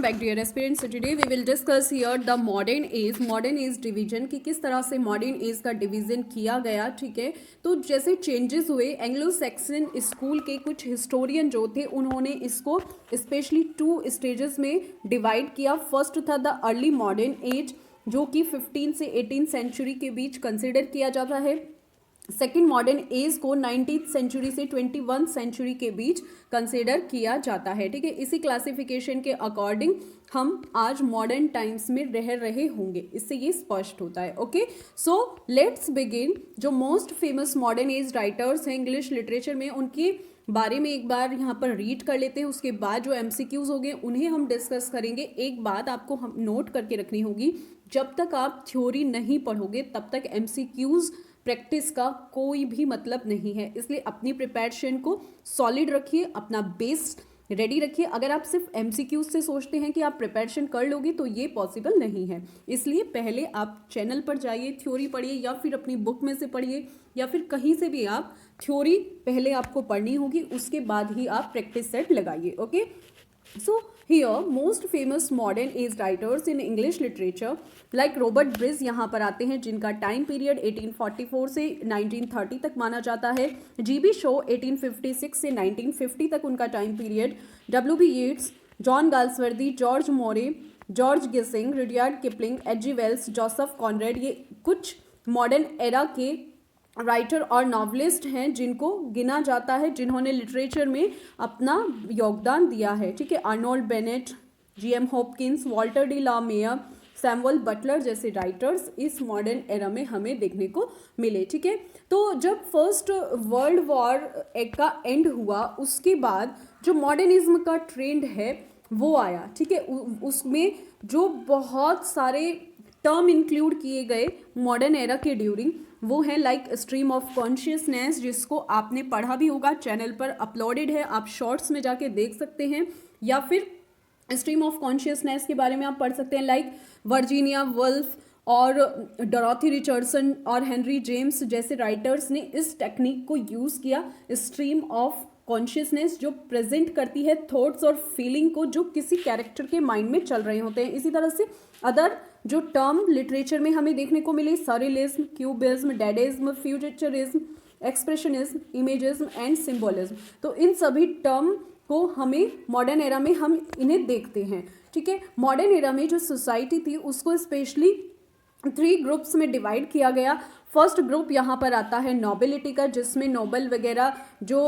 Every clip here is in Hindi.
back dear aspirants. So today we will discuss here the modern age division कि किस तरह से मॉडर्न एज का डिवीजन किया गया. ठीक है, तो जैसे चेंजेस हुए एंग्लो सैक्सन स्कूल के कुछ हिस्टोरियन जो थे उन्होंने इसको स्पेशली 2 स्टेजेस में डिवाइड किया. फर्स्ट था द अर्ली मॉडर्न एज जो कि 15 से 18 सेंचुरी के बीच कंसिडर किया जाता है. सेकेंड मॉडर्न एज को 19th सेंचुरी से 21st सेंचुरी के बीच कंसिडर किया जाता है. ठीक है, इसी क्लासिफिकेशन के अकॉर्डिंग हम आज मॉडर्न टाइम्स में रह रहे होंगे, इससे ये स्पष्ट होता है. Okay, so let's begin. जो most famous modern age writers हैं इंग्लिश लिटरेचर में उनके बारे में एक बार यहाँ पर रीड कर लेते हैं. उसके बाद जो MCQs हो गए उन्हें हम डिस्कस करेंगे. एक बात आपको हम नोट करके रखनी होगी, जब तक आप थ्योरी नहीं पढ़ोगे तब तक MCQs प्रैक्टिस का कोई भी मतलब नहीं है. इसलिए अपनी प्रिपरेशन को सॉलिड रखिए, अपना बेस रेडी रखिए. अगर आप सिर्फ MCQ से सोचते हैं कि आप प्रिपरेशन कर लोगे तो ये पॉसिबल नहीं है. इसलिए पहले आप चैनल पर जाइए, थ्योरी पढ़िए या फिर अपनी बुक में से पढ़िए या फिर कहीं से भी आप थ्योरी पहले आपको पढ़नी होगी, उसके बाद ही आप प्रैक्टिस सेट लगाइए. Okay, so here most famous modern age writers in English literature like Robert Bridges यहाँ पर आते हैं जिनका टाइम पीरियड 1844 से 1930 तक माना जाता है. GB Shaw 1856 से 1950 तक उनका time period. WB Yeats, John Galsworthy, George Moore, George Gissing, Rudyard Kipling, H.G. Wells, Joseph Conrad, ये कुछ मॉडर्न एरा के राइटर और नॉवलिस्ट हैं जिनको गिना जाता है जिन्होंने लिटरेचर में अपना योगदान दिया है. ठीक है, Arnold Bennett, GM Hopkins, Walter de la Mare, Samuel Butler जैसे राइटर्स इस मॉडर्न एरा में हमें देखने को मिले. ठीक है, तो जब फर्स्ट वर्ल्ड वॉर का एंड हुआ उसके बाद जो मॉडर्निज्म का ट्रेंड है वो आया. ठीक है, उसमें जो बहुत सारे टर्म इंक्लूड किए गए मॉडर्न एरा के ड्यूरिंग वो है लाइक स्ट्रीम ऑफ कॉन्शियसनेस, जिसको आपने पढ़ा भी होगा, चैनल पर अपलोडेड है, आप शॉर्ट्स में जाके देख सकते हैं. या फिर स्ट्रीम ऑफ कॉन्शियसनेस के बारे में आप पढ़ सकते हैं लाइक वर्जीनिया वुल्फ और डोरोथी रिचर्डसन और हेनरी जेम्स जैसे राइटर्स ने इस टेक्निक को यूज़ किया. स्ट्रीम ऑफ कॉन्शियसनेस जो प्रेजेंट करती है थॉट्स और फीलिंग को जो किसी कैरेक्टर के माइंड में चल रहे होते हैं. इसी तरह से अदर जो टर्म लिटरेचर में हमें देखने को मिले, surrealism, cubism, dadaism, futurism, expressionism, imagism and symbolism, तो इन सभी टर्म को हमें मॉडर्न एरा में हम इन्हें देखते हैं. ठीक है, मॉडर्न एरा में जो सोसाइटी थी उसको स्पेशली 3 ग्रुप्स में डिवाइड किया गया. फर्स्ट ग्रुप यहाँ पर आता है नोबिलिटी का, जिसमें नोबल वगैरह जो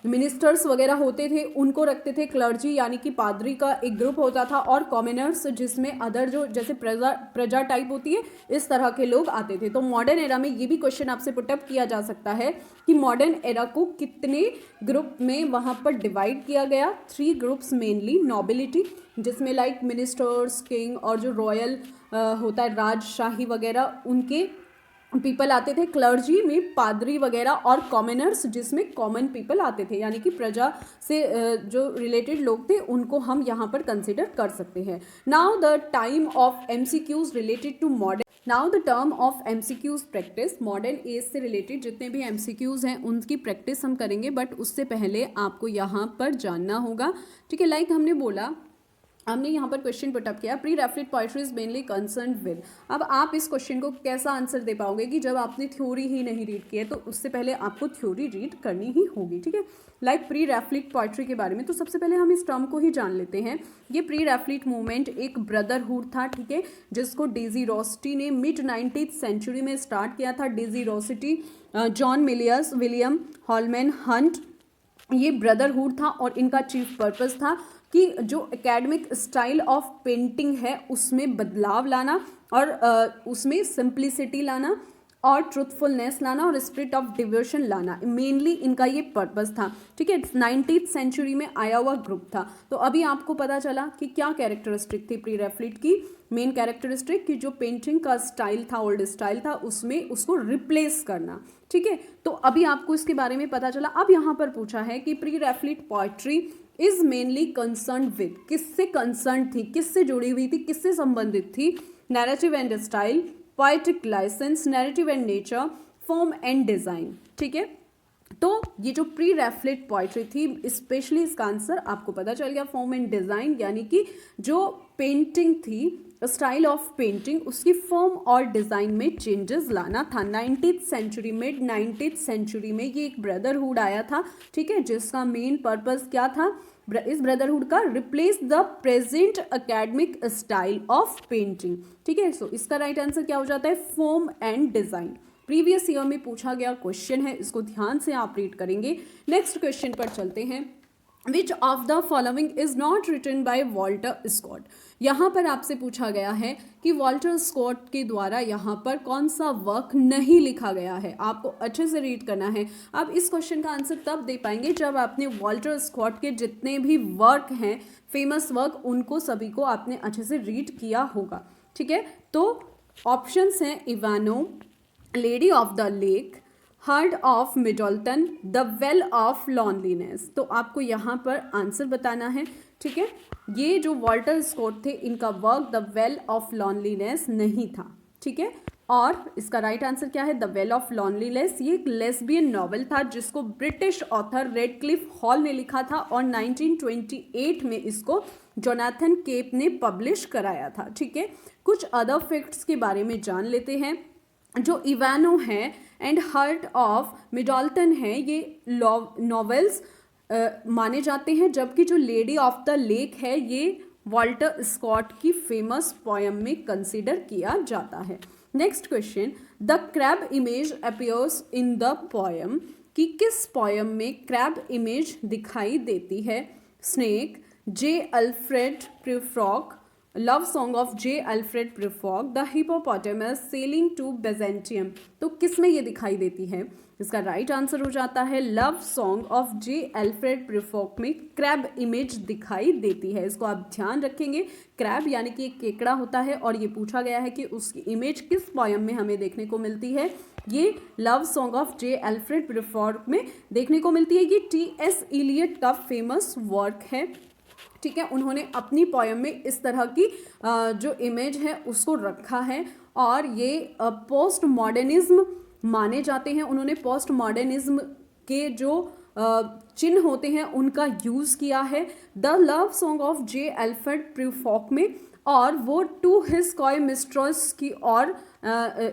मिनिस्टर्स वगैरह होते थे उनको रखते थे. क्लर्जी यानी कि पादरी का एक ग्रुप होता था और कॉमनर्स जिसमें अदर जो जैसे प्रजा टाइप होती है इस तरह के लोग आते थे. तो मॉडर्न एरा में ये भी क्वेश्चन आपसे पुटअप किया जा सकता है कि मॉडर्न एरा को कितने ग्रुप में वहाँ पर डिवाइड किया गया. 3 ग्रुप्स मेनली. नोबिलिटी जिसमें लाइक मिनिस्टर्स, किंग और जो रॉयल होता है राजशाही वगैरह उनके पीपल आते थे. क्लर्जी में पादरी वगैरह और कॉमनर्स जिसमें कॉमन पीपल आते थे यानी कि प्रजा से जो रिलेटेड लोग थे उनको हम यहाँ पर कंसिडर कर सकते हैं. Now the time of MCQs related to modern. Now the term of MCQs practice. Modern age से रिलेटेड जितने भी MCQs हैं उनकी प्रैक्टिस हम करेंगे, बट उससे पहले आपको यहाँ पर जानना होगा. ठीक है, लाइक हमने यहाँ पर क्वेश्चन पुटअप किया, pre Raphaelite poetry is mainly concern with. अब आप इस क्वेश्चन को कैसा आंसर दे पाओगे कि जब आपने थ्योरी ही नहीं रीड की है, तो उससे पहले आपको थ्योरी रीड करनी ही होगी. ठीक है, लाइक प्री रेफ्लेट पोइट्री के बारे में तो सबसे पहले हम इस टर्म को ही जान लेते हैं. ये प्री रेफ्लेट मूवमेंट एक ब्रदरहुड था. ठीक है, जिसको डेजी रोसिटी ने मिड 19th सेंचुरी में स्टार्ट किया था. डेजी Rossetti, John Millais, William Holman Hunt, ये ब्रदरहुड था और इनका चीफ पर्पस था कि जो एकेडमिक स्टाइल ऑफ पेंटिंग है उसमें बदलाव लाना और उसमें सिंप्लिसिटी लाना और ट्रूथफुलनेस लाना और स्पिरिट ऑफ डिवोशन लाना. मेनली इनका ये पर्पस था. ठीक है, 19th सेंचुरी में आया हुआ ग्रुप था. तो अभी आपको पता चला कि क्या कैरेक्टरिस्टिक थी प्री रेफ्लेट की. मेन कैरेक्टरिस्टिक कि जो पेंटिंग का स्टाइल था, ओल्ड स्टाइल था, उसमें उसको रिप्लेस करना. ठीक है, तो अभी आपको इसके बारे में पता चला. अब यहाँ पर पूछा है कि pre Raphaelite poetry is mainly concern with, किससे कंसर्न थी, किससे जुड़ी हुई थी, किससे संबंधित थी. Narrative and style, poetic licence, narrative and nature, form and design. ठीक है, तो ये जो प्री रैफलेट पोइट्री थी, स्पेशली इसका आंसर आपको पता चल गया। फॉर्म एंड डिज़ाइन यानी कि जो पेंटिंग थी, स्टाइल ऑफ पेंटिंग, उसकी फॉर्म और डिज़ाइन में चेंजेस लाना था। 19th century, mid 19th century में ये एक ब्रदरहुड आया था, ठीक है, जिसका मेन पर्पस क्या था इस ब्रदरहुड का? Replace the present academic style of painting, ठीक है। सो इसका राइट आंसर क्या हो जाता है? Form and design. Previous year में पूछा गया क्वेश्चन है, इसको ध्यान से आप रीड करेंगे। नेक्स्ट क्वेश्चन पर चलते हैं। Which of the following is not written by Walter Scott? यहाँ पर आपसे पूछा गया है कि वॉल्टर स्कॉट के द्वारा यहाँ पर कौन सा वर्क नहीं लिखा गया है। आपको अच्छे से रीड करना है। आप इस क्वेश्चन का आंसर तब दे पाएंगे जब आपने वॉल्टर स्कॉट के जितने भी वर्क हैं, फेमस वर्क, उनको सभी को आपने अच्छे से रीड किया होगा, ठीक है। तो ऑप्शंस हैं Ivanhoe, Lady of the Lake, heart of Midlothian, the Well of Loneliness. तो आपको यहाँ पर आंसर बताना है, ठीक है। ये जो वॉल्टर स्कॉट थे, इनका work the Well of loneliness नहीं था, ठीक है। और इसका राइट आंसर क्या है? The Well of loneliness. ये एक लेस्बियन नॉवेल था जिसको ब्रिटिश ऑथर रेडक्लिफ हॉल ने लिखा था और 1928 में इसको जोनाथन केप ने पब्लिश कराया था, ठीक है। कुछ अदर फैक्ट्स के बारे में जान लेते हैं। जो इवानो है एंड हर्ट ऑफ मिडल्टन है, ये नॉवेल्स माने जाते हैं, जबकि जो लेडी ऑफ द लेक है ये वॉल्टर स्कॉट की फेमस पोयम में कंसिडर किया जाता है। Next question, the crab image appears in the poem, कि किस पोयम में क्रैब इमेज दिखाई देती है? Snake, J Alfred Prufrock, love song of J Alfred Prufrock, the hippopotamus sailing to Byzantium. तो किस में ये दिखाई देती है? इसका राइट आंसर हो जाता है love song of J Alfred Prufrock में क्रैब इमेज दिखाई देती है। इसको आप ध्यान रखेंगे। क्रैब यानी कि एक केकड़ा होता है और ये पूछा गया है कि उसकी इमेज किस पोयम में हमें देखने को मिलती है। ये love song of J Alfred Prufrock में देखने को मिलती है। ये T.S. इलियट का फेमस वर्क है, ठीक है। उन्होंने अपनी पोयम में इस तरह की जो इमेज है उसको रखा है और ये पोस्ट मॉडर्निज्म माने जाते हैं। उन्होंने पोस्ट मॉडर्निज्म के जो चिन्ह होते हैं उनका यूज़ किया है the love song of J Alfred Prufrock में, और वो टू हिज कॉय मिस्ट्रेस की ओर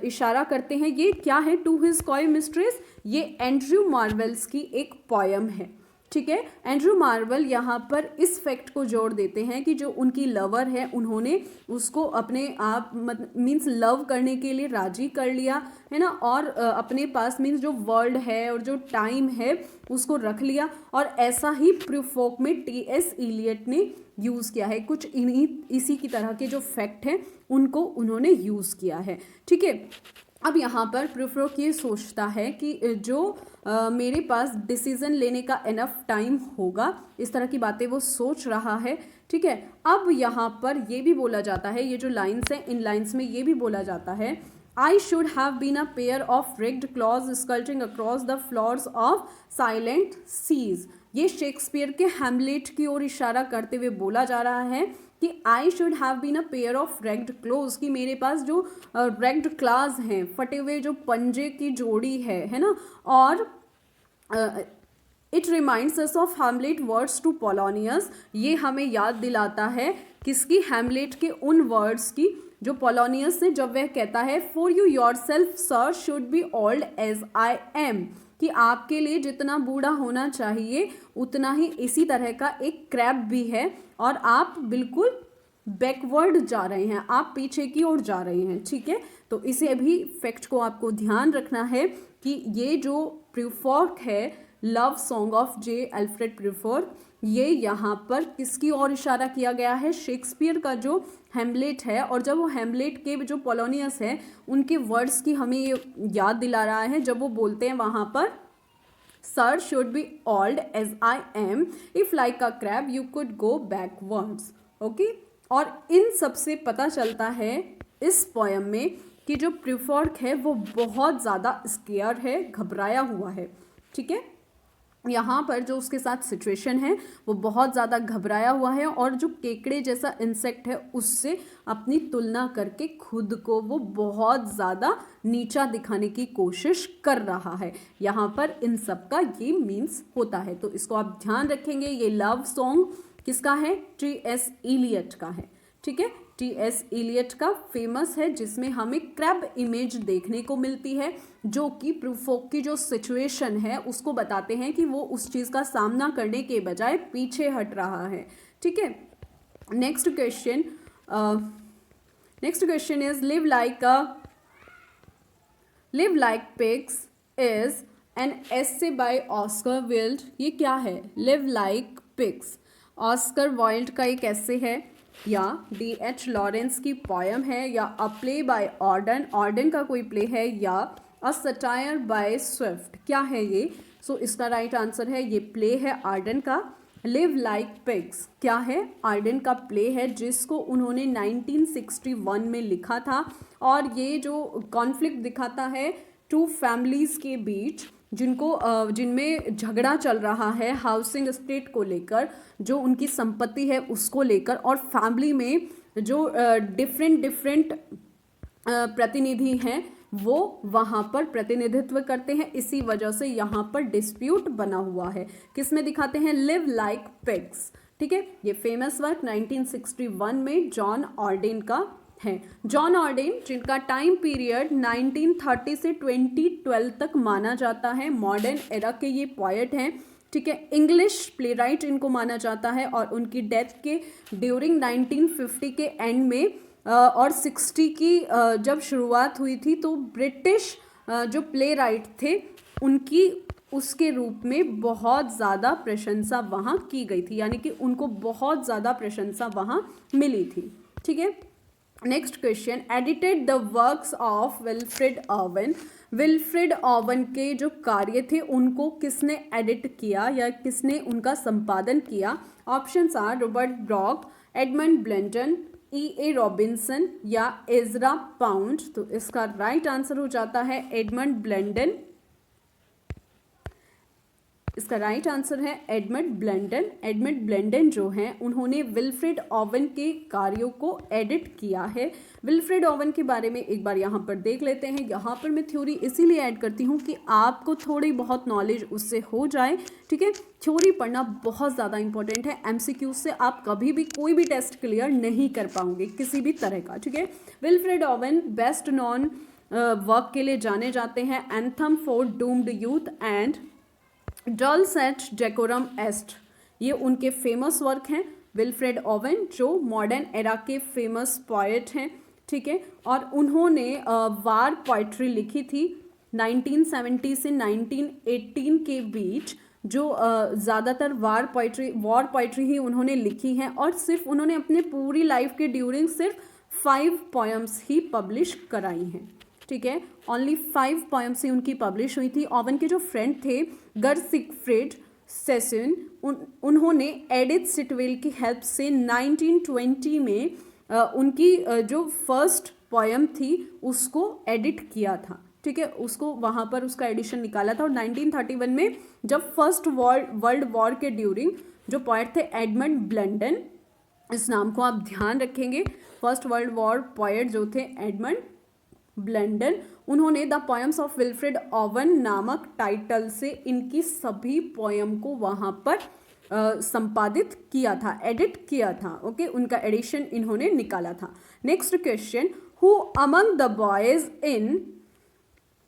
इशारा करते हैं। ये क्या है टू हिज कॉय मिस्ट्रेस? ये एंड्रयू मार्वेल्स की एक पोयम है, ठीक है। एंड्रयू मार्वेल यहाँ पर इस फैक्ट को जोड़ देते हैं कि जो उनकी लवर है उन्होंने उसको अपने आप मीन्स लव करने के लिए राजी कर लिया है ना, और अपने पास मीन्स जो वर्ल्ड है और जो टाइम है उसको रख लिया, और ऐसा ही प्रिफ्रॉक में T.S. इलियट ने यूज़ किया है। कुछ इसी की तरह के जो फैक्ट हैं उनको उन्होंने यूज़ किया है, ठीक है। अब यहाँ पर प्रिफ्रॉक ये सोचता है कि जो मेरे पास डिसीज़न लेने का इनफ टाइम होगा, इस तरह की बातें वो सोच रहा है, ठीक है। अब यहाँ पर ये भी बोला जाता है, ये जो लाइन्स हैं इन लाइन्स में ये भी बोला जाता है I should have been a pair of rigged claws skulking across the floors of silent seas। ये शेक्सपियर के हैमलेट की ओर इशारा करते हुए बोला जा रहा है कि I should have been a pair of ragged claws, कि मेरे पास जो रेग्ड क्लास हैं, फटे हुए जो पंजे की जोड़ी है ना। और it reminds us of Hamlet words to Polonius, ये हमें याद दिलाता है किसकी? हैमलेट के उन वर्ड्स की जो पोलोनियस ने जब वह कहता है for you yourself sir should be old as I am, कि आपके लिए जितना बूढ़ा होना चाहिए उतना ही इसी तरह का एक क्रैब भी है और आप बिल्कुल बैकवर्ड जा रहे हैं, आप पीछे की ओर जा रहे हैं, ठीक है। तो इसे भी फैक्ट को आपको ध्यान रखना है कि ये जो प्रिफ्रॉक है love song of J Alfred Prufrock, ये यहाँ पर किसकी ओर इशारा किया गया है? शेक्सपियर का जो हैमलेट है, और जब वो हैमलेट के जो पोलोनियस है उनके वर्ड्स की हमें ये याद दिला रहा है जब वो बोलते हैं वहाँ पर sir should be old as I am, if like a crab you could go backwards, okay. और इन सब से पता चलता है इस पोयम में कि जो प्रिफ्रॉक है वो बहुत ज़्यादा स्केयर है, घबराया हुआ है, ठीक है। यहाँ पर जो उसके साथ सिचुएशन है वो बहुत ज़्यादा घबराया हुआ है और जो केकड़े जैसा इंसेक्ट है उससे अपनी तुलना करके खुद को वो बहुत ज़्यादा नीचा दिखाने की कोशिश कर रहा है। यहाँ पर इन सब का ये मीन्स होता है, तो इसको आप ध्यान रखेंगे। ये लव सॉन्ग किसका है? टी.एस. इलियट का है। ठीक है, टी.एस. इलियट का फेमस है, जिसमें हमें क्रैब इमेज देखने को मिलती है जो कि प्रूफोक की जो सिचुएशन है उसको बताते हैं कि वो उस चीज़ का सामना करने के बजाय पीछे हट रहा है। ठीक है, next question is live like pigs is an essay by Oscar Wilde. ये क्या है? Live like pigs Oscar Wilde का एक ऐसे है, या D.H. लॉरेंस की पोयम है, या अ प्ले बाय ऑर्डन का कोई प्ले है, या अ सटायर बाय स्विफ्ट। क्या है ये? सो इसका राइट आंसर है ये प्ले है आर्डन का। लिव लाइक पिग्स क्या है? आर्डन का प्ले है, जिसको उन्होंने 1961 में लिखा था, और ये जो कॉन्फ्लिक्ट दिखाता है टू फैमिलीज के बीच जिनमें झगड़ा चल रहा है हाउसिंग स्टेट को लेकर, जो उनकी संपत्ति है उसको लेकर, और फैमिली में जो डिफरेंट प्रतिनिधि हैं वो वहाँ पर प्रतिनिधित्व करते हैं। इसी वजह से यहाँ पर डिस्प्यूट बना हुआ है। किस में दिखाते हैं? Live like pigs. ठीक है, ये फेमस वर्क 1961 में जॉन ऑर्डेन का है। जॉन ऑर्डेन, जिनका टाइम पीरियड 1930 से 2012 तक माना जाता है, मॉडर्न एरा के ये पोएट हैं। ठीक है, इंग्लिश प्ले राइट इनको माना जाता है, और उनकी डेथ के ड्यूरिंग 1950 के एंड में और 60 की जब शुरुआत हुई थी, तो ब्रिटिश जो प्ले राइट थे उनकी उसके रूप में बहुत ज़्यादा प्रशंसा वहाँ की गई थी, यानी कि उनको बहुत ज़्यादा प्रशंसा वहाँ मिली थी। ठीक है, next question, edited the works of Wilfred own. Wilfred own के जो कार्य थे उनको किसने एडिट किया या किसने उनका संपादन किया? Options are Robert Brock, Edmund Blunden, E.A. Robinson या एजरा पाउंड। तो इसका राइट आंसर हो जाता है एडमंड ब्लेंडन। इसका राइट आंसर है एडमंड ब्लेंडन। एडमंड ब्लेंडन जो हैं उन्होंने विल्फ्रेड ऑवन के कार्यों को एडिट किया है। विल्फ्रेड ऑवन के बारे में एक बार यहाँ पर देख लेते हैं। यहाँ पर मैं थ्योरी इसीलिए ऐड करती हूँ कि आपको थोड़ी बहुत नॉलेज उससे हो जाए। ठीक है, थ्योरी पढ़ना बहुत ज़्यादा इंपॉर्टेंट है। MCQ से आप कभी भी कोई भी टेस्ट क्लियर नहीं कर पाओगे किसी भी तरह का। ठीक है, Wilfred Owen best known work के लिए जाने जाते हैं, anthem for doomed youth and dulce et decorum est. ये उनके फेमस वर्क हैं। विल्फ्रेड ऑवन जो मॉडर्न एरा के फेमस पोएट हैं। ठीक है, और उन्होंने वार पोइट्री लिखी थी 1970 से 1918 के बीच, जो ज़्यादातर वॉर पोइट्री ही उन्होंने लिखी हैं, और सिर्फ उन्होंने अपने पूरी लाइफ के ड्यूरिंग सिर्फ 5 पोएम्स ही पब्लिश कराई हैं। ठीक है, ओनली 5 पोएम्स ही उनकी पब्लिश हुई थी। ओवन के जो फ्रेंड थे गर सिगफ्रिड सेसन, उन्होंने एडिथ सिटवेल की हेल्प से 1920 में उनकी जो फर्स्ट पोएम थी उसको एडिट किया था। ठीक है, उसको वहाँ पर उसका एडिशन निकाला था, और 1931 में जब फर्स्ट वर्ल्ड वॉर के ड्यूरिंग जो पोएट थे एडमंड ब्लेंडन, इस नाम को आप ध्यान रखेंगे, फर्स्ट वर्ल्ड वॉर पोएट जो थे एडमंड ब्लेंडन, उन्होंने the poems of Wilfred own नामक टाइटल से इनकी सभी पोएम को वहाँ पर संपादित किया था, एडिट किया था। ओके, उनका एडिशन इन्होंने निकाला था। Next question, who among the boys in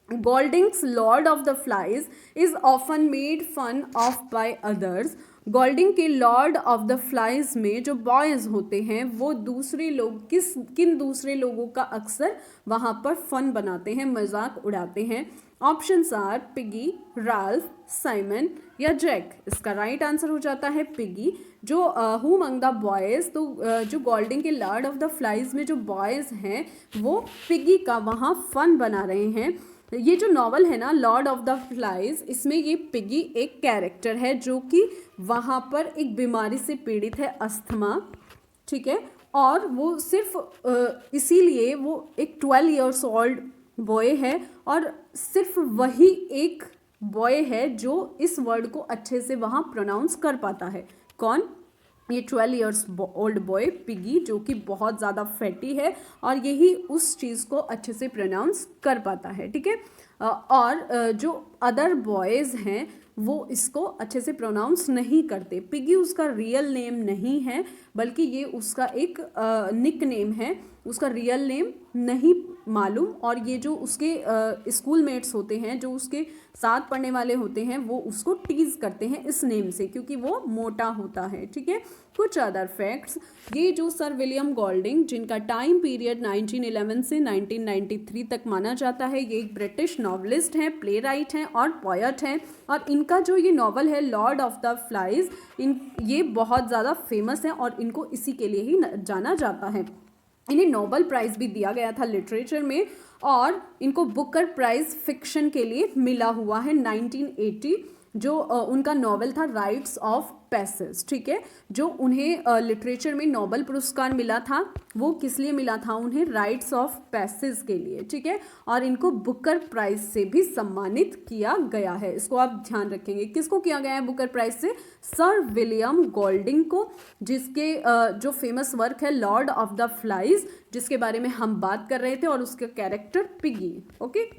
Golding's Lord of the Flies is often made fun of by others. Golding के लॉर्ड ऑफ द फ्लाइज में जो बॉयज़ होते हैं वो दूसरे लोग किन दूसरे लोगों का अक्सर वहाँ पर फन बनाते हैं, मजाक उड़ाते हैं? Options are Piggy, Ralph, Simon या जैक। इसका राइट आंसर हो जाता है पिगी। जो हु अमंग द बॉयज़, तो जो गोल्डिंग के लॉर्ड ऑफ द फ्लाइज में जो बॉयज़ हैं वो पिगी का वहाँ फन बना रहे हैं। ये जो नॉवल है ना लॉर्ड ऑफ द फ्लाइज, इसमें ये पिगी एक कैरेक्टर है जो कि वहाँ पर एक बीमारी से पीड़ित है, अस्थमा। ठीक है, और वो सिर्फ इसीलिए वो एक 12 इयर्स ओल्ड बॉय है, और सिर्फ वही एक बॉय है जो इस वर्ड को अच्छे से वहाँ प्रोनाउंस कर पाता है। कौन? ये 12 ईयर्स ओल्ड बॉय पिगी, जो कि बहुत ज़्यादा फैटी है और यही उस चीज़ को अच्छे से प्रोनाउंस कर पाता है, ठीक है। और जो अदर बॉयज़ हैं वो इसको अच्छे से प्रोनाउंस नहीं करते। पिगी उसका रियल नेम नहीं है, बल्कि ये उसका एक निक नेम है, उसका रियल नेम नहीं मालूम। और ये जो उसके स्कूल मेट्स होते हैं, जो उसके साथ पढ़ने वाले होते हैं, वो उसको टीज करते हैं इस नेम से, क्योंकि वो मोटा होता है, ठीक है। कुछ अदर फैक्ट्स, ये जो सर विलियम गोल्डिंग, जिनका टाइम पीरियड 1911 से 1993 तक माना जाता है, ये एक ब्रिटिश नॉवलिस्ट हैं, प्ले राइट हैं और पोएट हैं। और इनका जो ये नॉवल है लॉर्ड ऑफ द फ्लाइज, ये बहुत ज़्यादा फेमस है और इनको इसी के लिए ही जाना जाता है। इन्हें नोबेल प्राइज़ भी दिया गया था लिटरेचर में, और इनको बुकर प्राइज़ फिक्शन के लिए मिला हुआ है 1980, जो उनका नॉवल था राइट्स ऑफ पैसेज, ठीक है। जो उन्हें लिटरेचर में नोबेल पुरस्कार मिला था, वो किस लिए मिला था? उन्हें राइट्स ऑफ पैसेज के लिए, ठीक है। और इनको बुकर प्राइज से भी सम्मानित किया गया है, इसको आप ध्यान रखेंगे। किसको किया गया है बुकर प्राइज से? सर विलियम गोल्डिंग को, जिसके जो फेमस वर्क है लॉर्ड ऑफ द फ्लाइज, जिसके बारे में हम बात कर रहे थे, और उसका character piggy. Okay,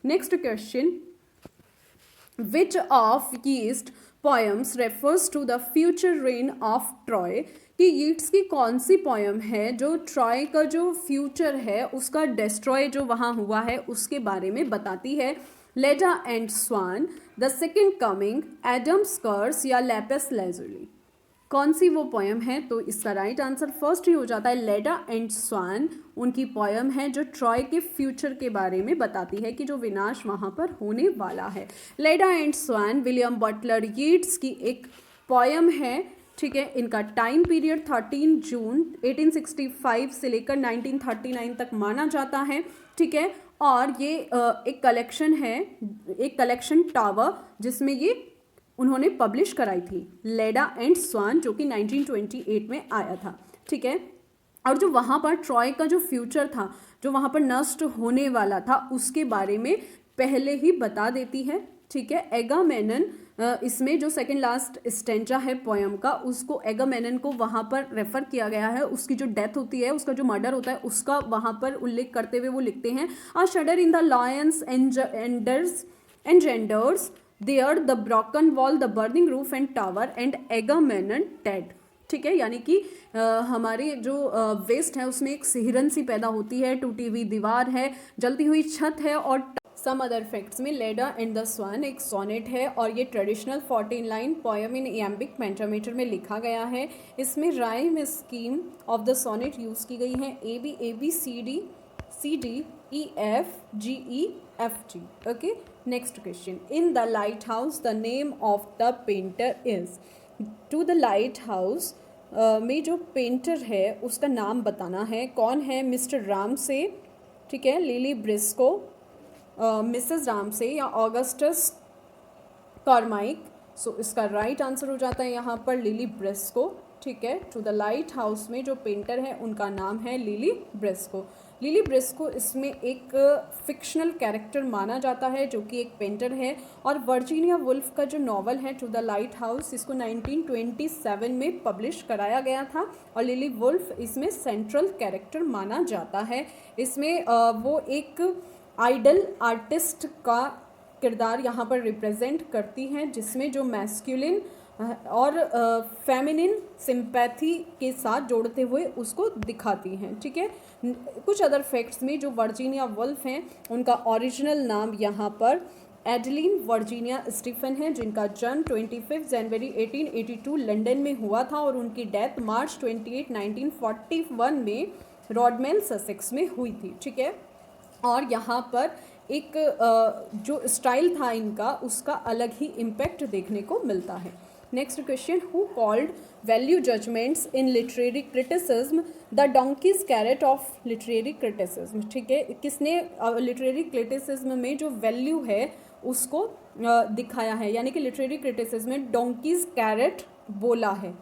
next question, Which of Yeats poems refers to the future reign of Troy? कि यीट्स की कौन सी पोएम है जो ट्रॉय का जो फ्यूचर है उसका डिस्ट्रॉय जो वहाँ हुआ है उसके बारे में बताती है? Leda and Swan, the second coming, Adam's curse या लैपिस लेजुली? कौन सी वो पोएम है? तो इसका राइट आंसर फर्स्ट ही हो जाता है, लेडा एंड स्वान। उनकी पोएम है जो ट्रॉय के फ्यूचर के बारे में बताती है कि जो विनाश वहाँ पर होने वाला है। Leda and Swan William Butler Yeats की एक पोएम है, ठीक है। इनका टाइम पीरियड 13 जून 1865 से लेकर 1939 तक माना जाता है, ठीक है। और ये एक कलेक्शन है, एक कलेक्शन टावर, जिसमें ये उन्होंने पब्लिश कराई थी, लेडा एंड स्वान, जो कि 1928 में आया था, ठीक है। और जो वहाँ पर ट्रॉय का जो फ्यूचर था, जो वहाँ पर नष्ट होने वाला था, उसके बारे में पहले ही बता देती है, ठीक है। एगामेनन, इसमें जो सेकंड लास्ट स्टेंजा है पोएम का, उसको एगामेनन को वहाँ पर रेफर किया गया है। उसकी जो डेथ होती है, उसका जो मर्डर होता है, उसका वहाँ पर उल्लेख करते हुए वो लिखते हैं, a shudder in the loins engenders there the broken wall, the burning roof and tower and Agamemnon dead, ठीक है। यानी कि हमारे जो वेस्ट है उसमें एक सिहरन सी पैदा होती है, टूटी हुई दीवार है, जलती हुई छत है। और सम अदर फैक्ट्स में लेडा एंड द स्वान एक सोनेट है, और ये traditional 14 line poem in iambic pentameter में लिखा गया है। इसमें rhyme scheme of the sonnet use की गई है, A B C D E F G E F G। Okay, next question, in the lighthouse the name of the painter is. To the lighthouse में जो पेंटर है उसका नाम बताना है। कौन है? मिस्टर रामसे, ठीक है, लिली ब्रिस्को, मिसेस रामसे या ऑगस्टस कार्माइक। सो इसका राइट आंसर हो जाता है यहाँ पर लिली ब्रिस्को, ठीक है। टू द लाइट हाउस में जो पेंटर है उनका नाम है लिली ब्रिस्को। लिली ब्रिस्को इसमें एक फिक्शनल कैरेक्टर माना जाता है, जो कि एक पेंटर है। और वर्जीनिया वुल्फ का जो नॉवल है टू द लाइट हाउस, इसको 1927 में पब्लिश कराया गया था, और लिली वुल्फ इसमें सेंट्रल कैरेक्टर माना जाता है। इसमें वो एक आइडल आर्टिस्ट का किरदार यहाँ पर रिप्रेजेंट करती हैं, जिसमें जो मैस्कुलिन और फेमिनिन सिंपैथी के साथ जोड़ते हुए उसको दिखाती हैं, ठीक है। कुछ अदर फैक्ट्स में जो वर्जीनिया वुल्फ हैं उनका ओरिजिनल नाम यहाँ पर एडलिन वर्जीनिया स्टीफन है, जिनका जन्म 25 जनवरी 1882 लंदन में हुआ था, और उनकी डेथ मार्च 28, 1941 में रॉडमेल ससेक्स में हुई थी, ठीक है। और यहाँ पर एक जो स्टाइल था इनका, उसका अलग ही इम्पैक्ट देखने को मिलता है। Next question, who called value judgments in literary criticism the donkey's carrot of literary criticism, ठीक है। किसने लिटरेरी क्रिटिसिज्म में जो वैल्यू है उसको दिखाया है, यानी कि लिटरेरी क्रिटिसिज्म में डोंकीज कैरेट बोला है?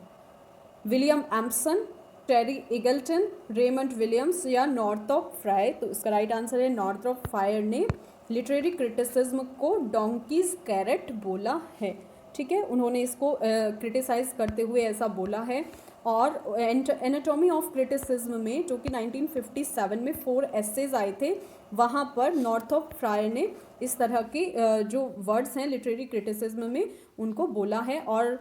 विलियम एम्पसन, टेरी इगल्टन, रेमंड विलियम्स या नॉर्थऑप फ्राई? तो इसका राइट आंसर है नॉर्थऑप फ्रायर ने लिटरेरी क्रिटिसिज्म को डोंकीज कैरेट बोला है। ठीक है, उन्होंने इसको क्रिटिसाइज करते हुए ऐसा बोला है। और एनाटॉमी ऑफ क्रिटिसिज्म में, जो कि 1957 में 4 एसेज आए थे, वहाँ पर नॉर्थऑफ फ्रायर ने इस तरह के जो वर्ड्स हैं लिटरेरी क्रिटिसिज्म में उनको बोला है। और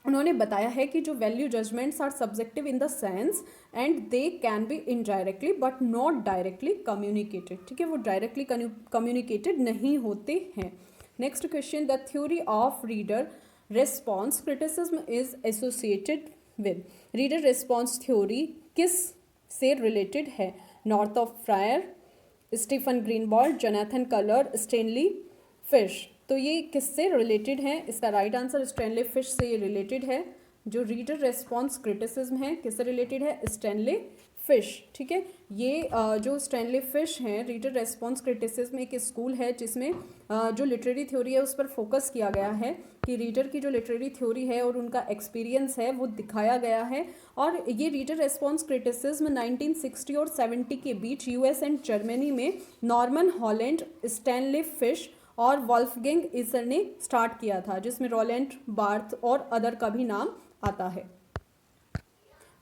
उन्होंने बताया है कि जो value judgments are subjective in the sense and they can be indirectly but not directly communicated. ठीक है, वो डायरेक्टली कम्युनिकेटेड नहीं होते हैं। Next question, the theory of reader response criticism is associated with. Reader response theory किस से रिलेटेड है? Northrop Frye, Stephen Greenblatt, Jonathan Culler, Stanley Fish. तो ये किससे रिलेटेड है? इसका राइट आंसर स्टैनली फिश से ये रिलेटेड है। जो रीडर रेस्पॉन्स क्रिटिसिज्म है किससे रिलेटेड है? Stanley fish. ठीक है, ये जो स्टैनली फिश हैं, रीडर रेस्पॉन्स क्रिटिसिज्म एक स्कूल है जिसमें जो लिटरेरी थ्योरी है उस पर फोकस किया गया है कि रीडर की जो लिटरेरी थ्योरी है और उनका एक्सपीरियंस है वो दिखाया गया है। और ये रीडर रेस्पॉन्स क्रिटिसिज्म 1960 और 70 के बीच यूएस एंड जर्मनी में नॉर्मन हॉलैंड, स्टैनली फिश और वॉल्फगैंग इजर ने स्टार्ट किया था, जिसमें रोलैंड बार्थ और अदर का भी नाम आता है।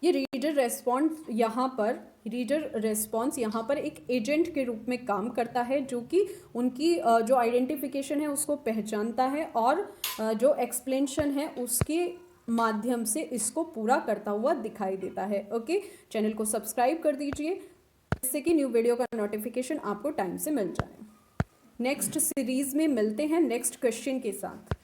ये रीडर रेस्पॉन्स यहाँ पर एक एजेंट के रूप में काम करता है, जो कि उनकी जो आइडेंटिफिकेशन है उसको पहचानता है और जो एक्सप्लेनेशन है उसके माध्यम से इसको पूरा करता हुआ दिखाई देता है। ओके, चैनल को सब्सक्राइब कर दीजिए जिससे कि न्यू वीडियो का नोटिफिकेशन आपको टाइम से मिल जाए। नेक्स्ट सीरीज में मिलते हैं नेक्स्ट क्वेश्चन के साथ।